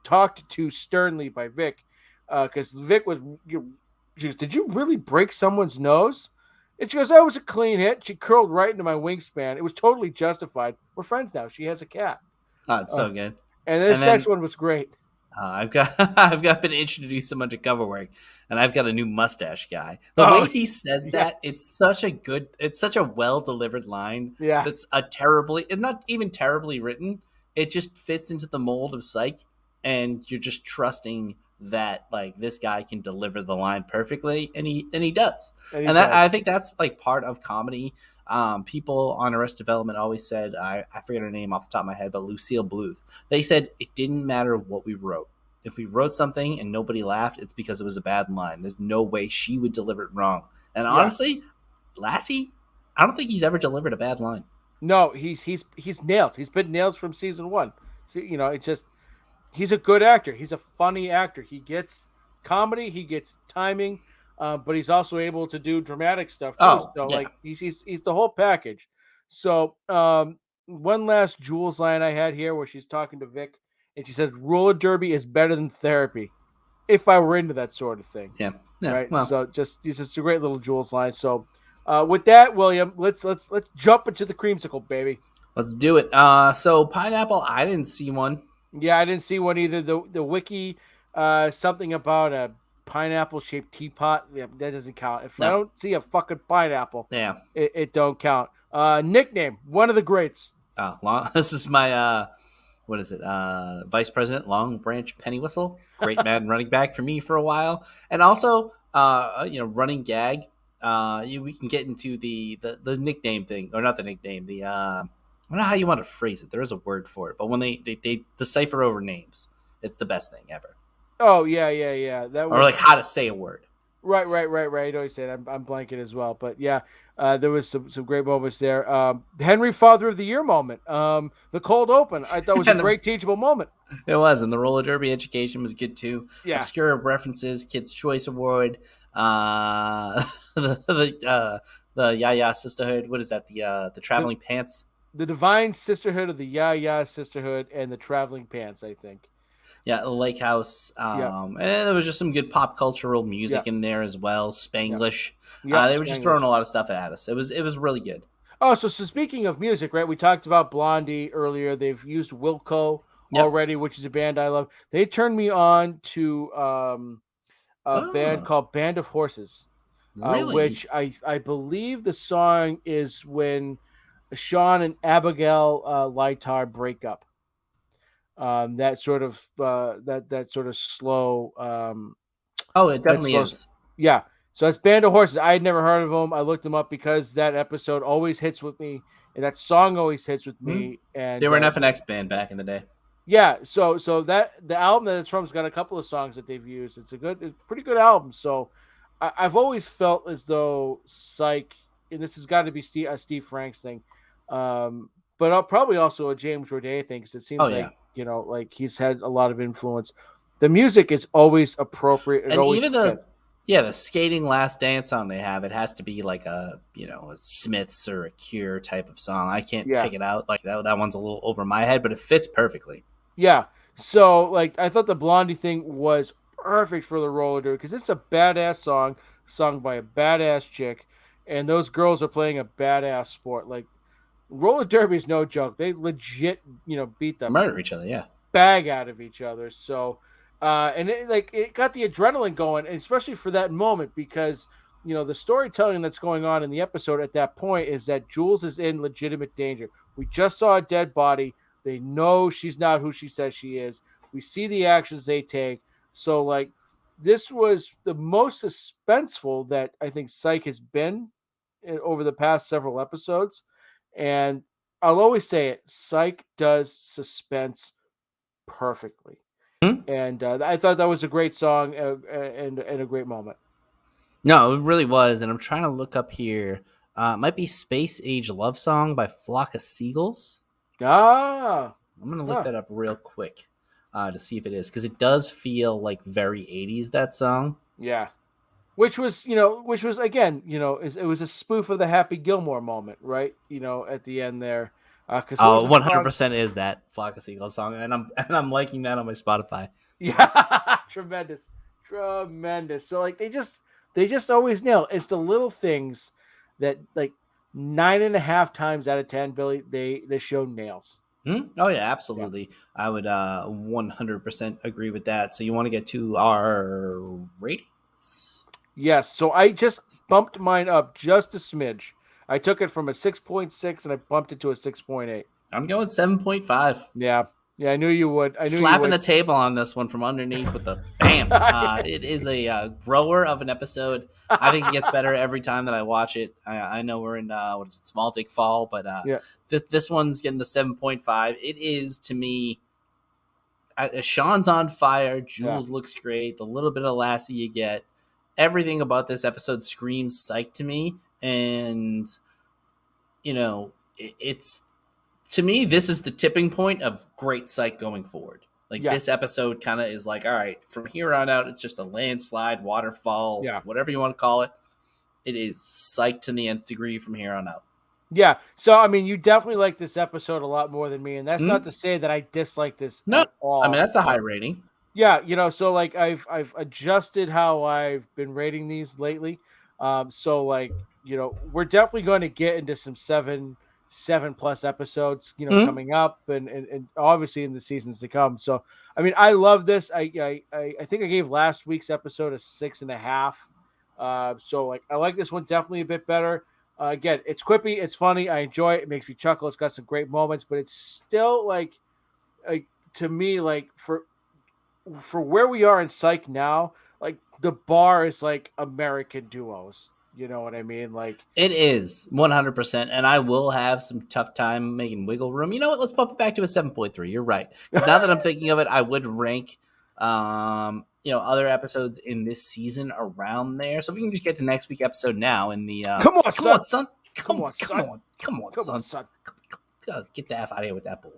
talked to sternly by Vic, because Vic was, she goes, did you really break someone's nose? And she goes, that was a clean hit. She curled right into my wingspan. It was totally justified. We're friends now. She has a cat. Oh, it's so good. And this And then- next one was great. I've got been introduced to some undercover work, and I've got a new mustache guy. The way he says that, it's such a well delivered line. Yeah. That's it's not even terribly written. It just fits into the mold of Psych, and you're just trusting that like this guy can deliver the line perfectly, and he does. I think that's like part of comedy. People on Arrested Development always said, I forget her name off the top of my head, but Lucille Bluth. They said it didn't matter what we wrote. If we wrote something and nobody laughed, it's because it was a bad line. There's no way she would deliver it wrong. And honestly, Lassie, I don't think he's ever delivered a bad line. No, he's nailed. He's been nailed from season 1. So, it's just he's a good actor. He's a funny actor. He gets comedy, he gets timing, but he's also able to do dramatic stuff too. Like he's the whole package. So one last Jules line I had here where she's talking to Vic and she says roller derby is better than therapy if I were into that sort of thing. Yeah. Right. Well. So it's just a great little Jules line. So with that, William, let's jump into the creamsicle, baby. Let's do it. So pineapple, I didn't see one. Yeah, I didn't see one either. The wiki, something about a pineapple-shaped teapot. Yeah, that doesn't count. If I don't see a fucking pineapple, it don't count. Nickname, one of the greats. This is my what is it? Vice President Long Branch Penny Whistle. Great man running back for me for a while, and also running gag. We can get into the nickname thing, or not the nickname. I don't know how you want to phrase it. There is a word for it, but when they decipher over names, it's the best thing ever. Oh yeah. That was, or like how to say a word. Right. I always say it. I'm blanking as well, but yeah, there was some great moments there. Henry Father of the Year moment. The cold open I thought was a great teachable moment. It was, and the roller derby education was good too. Yeah. Obscure references, Kids Choice Award, the Yaya Sisterhood. What is that? The traveling pants. The Divine Sisterhood of the Yaya Sisterhood and the Traveling Pants, I think. Yeah, the Lake House. And there was just some good pop cultural music in there as well. Spanglish. They were just throwing a lot of stuff at us. It was really good. Oh, so speaking of music, right? We talked about Blondie earlier. They've used Wilco already, which is a band I love. They turned me on to a band called Band of Horses. Really? Which I believe the song is when Shawn and Abigail Lytar break up. That sort of slow. It definitely is. Yeah. So it's Band of Horses. I had never heard of them. I looked them up because that episode always hits with me, and that song always hits with me. And they were an FNX band back in the day. Yeah. So that the album that it's from's got a couple of songs that they've used. It's pretty good album. So I've always felt as though Psych, and this has got to be Steve Franks thing. But probably also a James Roday thing, because it seems like he's had a lot of influence. The music is always appropriate. And even the skating last dance song they have, it has to be like a Smiths or a Cure type of song. I can't pick it out. Like that one's a little over my head, but it fits perfectly. Yeah. So like I thought the Blondie thing was perfect for the roller derby because it's a badass song sung by a badass chick, and those girls are playing a badass sport. Like roller derby is no joke. They legit, beat them, murder each other, bag out of each other. So, and it got the adrenaline going, and especially for that moment because the storytelling that's going on in the episode at that point is that Jules is in legitimate danger. We just saw a dead body. They know she's not who she says she is. We see the actions they take. So, like, this was the most suspenseful that I think Psych has been over the past several episodes. And I'll always say it, Psych does suspense perfectly. And I thought that was a great song and a great moment. No, it really was. And I'm trying to look up here. It might be Space Age Love Song by Flock of Seagulls. I'm going to look that up real quick to see if it is. Because it does feel like very 80s, that song. Yeah. Which was again, it was a spoof of the Happy Gilmore moment, right? At the end there. 100% is that Flock of Seagulls song, and I'm liking that on my Spotify. Yeah, tremendous. So like they just always nail. It's the little things that like 9.5 times out of 10, Billy, the show nails. Oh yeah, absolutely. I would 100% agree with that. So you want to get to our ratings? Yes. So I just bumped mine up just a smidge. I took it from a 6.6 and I bumped it to a 6.8. I'm going 7.5. Yeah. Yeah, I knew you would. I knew Slapping you the would. table on this one from underneath with the bam. It is a grower of an episode. I think it gets better every time that I watch it. I know we're in what is it, Small Dick Fall, but Yeah. this one's getting the 7.5. It is, to me, Shawn's on fire. Jules looks great. The little bit of Lassie you get, everything about this episode screams psych to me. And it's, to me, this is the tipping point of great psych going forward. Like this episode kind of is like, all right, from here on out, it's just a landslide, waterfall, whatever you want to call it. It is psych to the nth degree from here on out. Yeah. So, I mean, you definitely like this episode a lot more than me. And that's not to say that I dislike this at all. I mean, that's a high rating. Yeah. So like I've adjusted how I've been rating these lately. So like, we're definitely going to get into some 7+ episodes, coming up and obviously in the seasons to come. So, I mean, I love this. I think I gave last week's episode a 6.5. So like, I like this one definitely a bit better. Again, it's quippy, it's funny, I enjoy it. It makes me chuckle. It's got some great moments, but it's still like to me, like for where we are in psych now, like the bar is like American duos. You know what I mean? Like it is 100%, and I will have some tough time making wiggle room. You know what? Let's bump it back to a 7.3. You're right. Because now that I'm thinking of it, I would rank, other episodes in this season around there. So we can just get to next week's episode now. In the come on, son. Come on, son. Get the F out of here with that bull.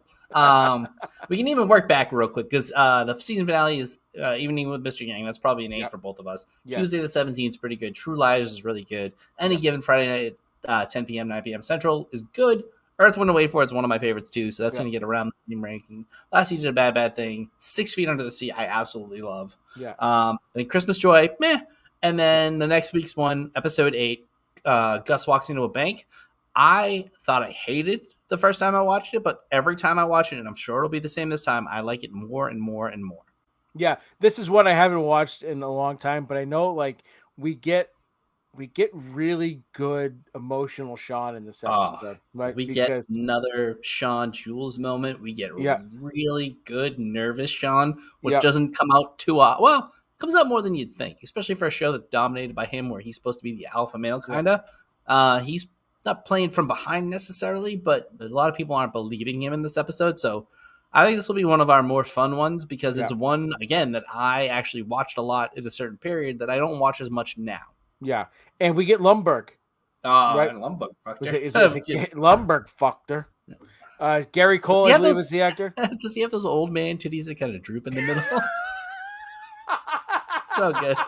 We can even work back real quick because the season finale is Evening with Mr. Yang. That's probably an 8 for both of us. Tuesday the 17th is pretty good. True Lies is really good. Any given Friday night at 10 p.m., 9 p.m. Central is good. Earth, Wind & Wait For It's one of my favorites too, so that's going to get around the team ranking. Last Season, A Bad Thing. 6 Feet Under the Sea, I absolutely love. Then Christmas Joy, meh. And then the next week's one, episode 8, Gus walks into a bank. I thought I hated the first time I watched it, but every time I watch it, and I'm sure it'll be the same this time, I like it more and more and more. Yeah, this is one I haven't watched in a long time, but I know like we get really good emotional Shawn in this episode. Right? We get another Shawn Jules moment. We get really good nervous Shawn, which doesn't come out too well. Comes out more than you'd think, especially for a show that's dominated by him, where he's supposed to be the alpha male kind of. He's not playing from behind necessarily, but a lot of people aren't believing him in this episode. So I think this will be one of our more fun ones because it's one, again, that I actually watched a lot in a certain period that I don't watch as much now. Yeah. And we get Lumberg. Right? Lumberg fucked her. Lumberg fucked her. Gary Cole, I believe, is the actor. Does he have those old man titties that kind of droop in the middle? So good.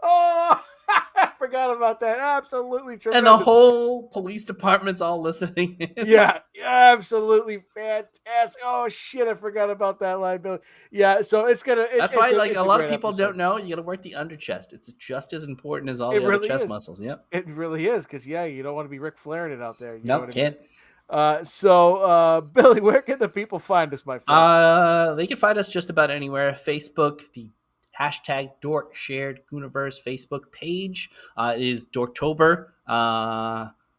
Oh, I forgot about that. Absolutely tremendous. And the whole police department's all listening in. Yeah, absolutely fantastic. Oh shit, I forgot about that line, Billy. Yeah, so it's gonna. That's why, like, a lot of people don't know. You got to work the under chest. It's just as important as all the other chest muscles. Yep, it really is because you don't want to be Ric Flairing it out there. No, can't. So Billy, where can the people find us, my friend? They can find us just about anywhere. Facebook, the hashtag Dork Shared Gooniverse Facebook page. It is Dorktober.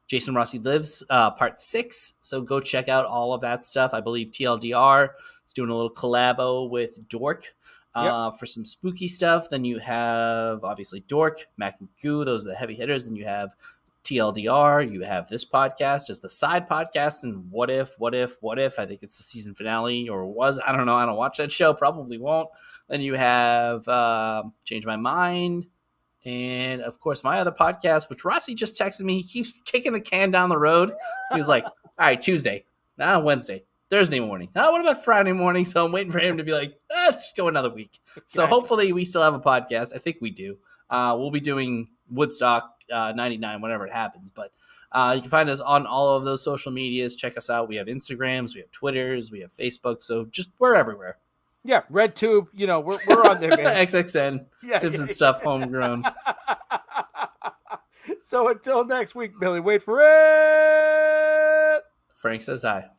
Jason Rossi Lives, part 6. So go check out all of that stuff. I believe TLDR is doing a little collabo with Dork for some spooky stuff. Then you have, obviously, Dork, Mac and Goo. Those are the heavy hitters. Then you have TLDR. You have this podcast as the side podcast. And What If? I think it's the season finale, or was. I don't know. I don't watch that show. Probably won't. Then you have Change My Mind. And, of course, my other podcast, which Rossi just texted me. He keeps kicking the can down the road. He was like, all right, Tuesday. Now Wednesday. Thursday morning. What about Friday morning? So I'm waiting for him to be like, just go another week. So hopefully we still have a podcast. I think we do. We'll be doing Woodstock 99 whenever it happens. But you can find us on all of those social medias. Check us out. We have Instagrams. We have Twitters. We have Facebook. So just we're everywhere. Yeah, RedTube, we're on there, man. XXN, Simpson stuff, homegrown. So until next week, Billy, wait for it. Frank says hi.